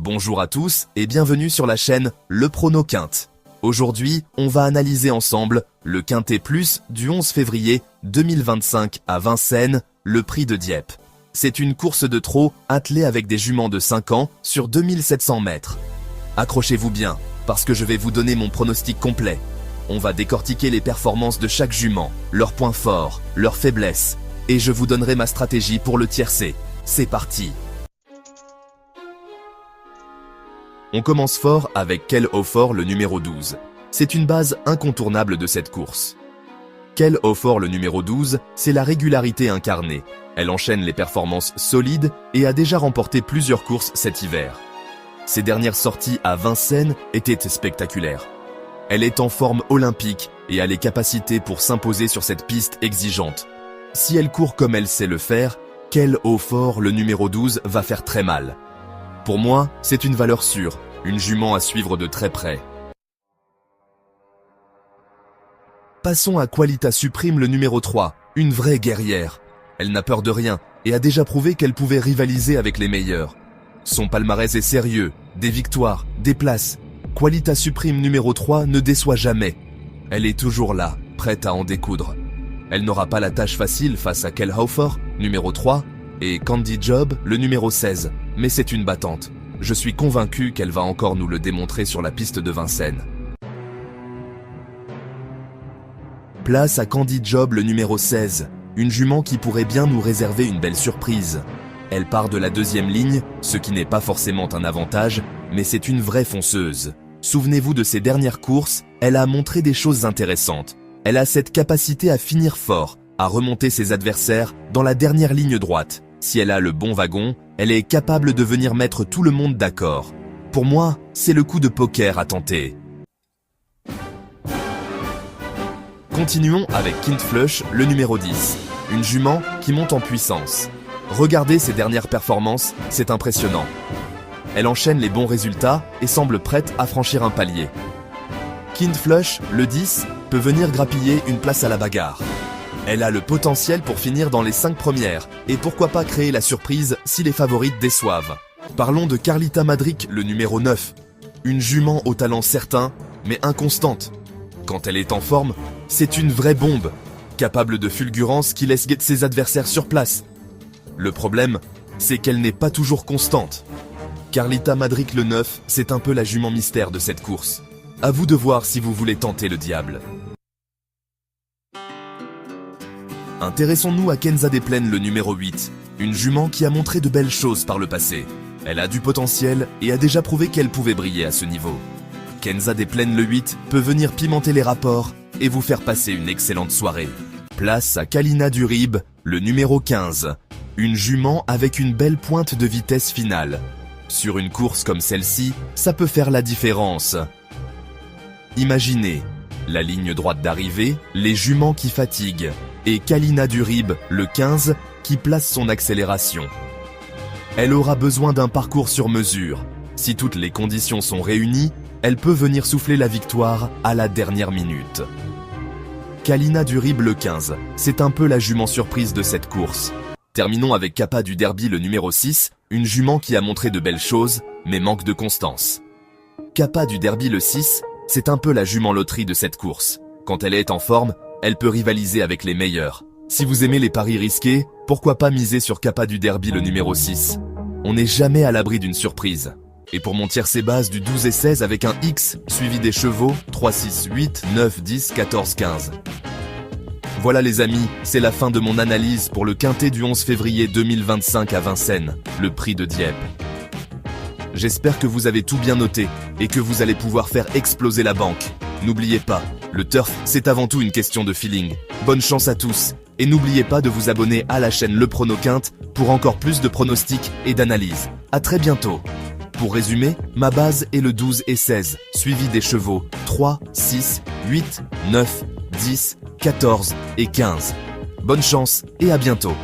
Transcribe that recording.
Bonjour à tous et bienvenue sur la chaîne Le Prono Quinte. Aujourd'hui, on va analyser ensemble le Quintet Plus du 11 février 2025 à Vincennes, le prix de Dieppe. C'est une course de trot attelée avec des juments de 5 ans sur 2700 mètres. Accrochez-vous bien, parce que je vais vous donner mon pronostic complet. On va décortiquer les performances de chaque jument, leurs points forts, leurs faiblesses, et je vous donnerai ma stratégie pour le tiercer. C'est parti! On commence fort avec Kel Aufort le numéro 12. C'est une base incontournable de cette course. Kel Aufort le numéro 12, c'est la régularité incarnée. Elle enchaîne les performances solides et a déjà remporté plusieurs courses cet hiver. Ses dernières sorties à Vincennes étaient spectaculaires. Elle est en forme olympique et a les capacités pour s'imposer sur cette piste exigeante. Si elle court comme elle sait le faire, Kel Aufort le numéro 12 va faire très mal. Pour moi, c'est une valeur sûre, une jument à suivre de très près. Passons à Qualita Supreme le numéro 3, une vraie guerrière. Elle n'a peur de rien et a déjà prouvé qu'elle pouvait rivaliser avec les meilleurs. Son palmarès est sérieux, des victoires, des places. Qualita Supreme numéro 3 ne déçoit jamais. Elle est toujours là, prête à en découdre. Elle n'aura pas la tâche facile face à Kel Aufort, numéro 3, et Candy Job, le numéro 16, mais c'est une battante. Je suis convaincu qu'elle va encore nous le démontrer sur la piste de Vincennes. Place à Candy Job, le numéro 16, une jument qui pourrait bien nous réserver une belle surprise. Elle part de la deuxième ligne, ce qui n'est pas forcément un avantage, mais c'est une vraie fonceuse. Souvenez-vous de ses dernières courses, elle a montré des choses intéressantes. Elle a cette capacité à finir fort, à remonter ses adversaires dans la dernière ligne droite. Si elle a le bon wagon, elle est capable de venir mettre tout le monde d'accord. Pour moi, c'est le coup de poker à tenter. Continuons avec Kind Flush, le numéro 10, une jument qui monte en puissance. Regardez ses dernières performances, c'est impressionnant. Elle enchaîne les bons résultats et semble prête à franchir un palier. Kind Flush, le 10, peut venir grappiller une place à la bagarre. Elle a le potentiel pour finir dans les 5 premières, et pourquoi pas créer la surprise si les favorites déçoivent. Parlons de Carlita Madric, le numéro 9. Une jument au talent certain, mais inconstante. Quand elle est en forme, c'est une vraie bombe, capable de fulgurance qui laisse guetter ses adversaires sur place. Le problème, c'est qu'elle n'est pas toujours constante. Carlita Madric le 9, c'est un peu la jument mystère de cette course. À vous de voir si vous voulez tenter le diable. Intéressons-nous à Kenza des Plaines le numéro 8, une jument qui a montré de belles choses par le passé. Elle a du potentiel et a déjà prouvé qu'elle pouvait briller à ce niveau. Kenza des Plaines le 8 peut venir pimenter les rapports et vous faire passer une excellente soirée. Place à Kalina Durib, le numéro 15, une jument avec une belle pointe de vitesse finale. Sur une course comme celle-ci, ça peut faire la différence. Imaginez, la ligne droite d'arrivée, les juments qui fatiguent, et Kalina Durib, le 15, qui place son accélération. Elle aura besoin d'un parcours sur mesure. Si toutes les conditions sont réunies, elle peut venir souffler la victoire à la dernière minute. Kalina Durib, le 15, c'est un peu la jument surprise de cette course. Terminons avec Kappa du Derby, le numéro 6, une jument qui a montré de belles choses, mais manque de constance. Kappa du Derby, le 6, c'est un peu la jument loterie de cette course. Quand elle est en forme, elle peut rivaliser avec les meilleurs. Si vous aimez les paris risqués, pourquoi pas miser sur Kappa du Derby le numéro 6. On n'est jamais à l'abri d'une surprise. Et pour mon tiercé base du 12 et 16 avec un X, suivi des chevaux, 3, 6, 8, 9, 10, 14, 15. Voilà les amis, c'est la fin de mon analyse pour le Quintet du 11 février 2025 à Vincennes, le prix de Dieppe. J'espère que vous avez tout bien noté et que vous allez pouvoir faire exploser la banque. N'oubliez pas, le turf, c'est avant tout une question de feeling. Bonne chance à tous, et n'oubliez pas de vous abonner à la chaîne Le Prono Quinte pour encore plus de pronostics et d'analyses. À très bientôt. Pour résumer, ma base est le 12 et 16, suivi des chevaux 3, 6, 8, 9, 10, 14 et 15. Bonne chance et à bientôt.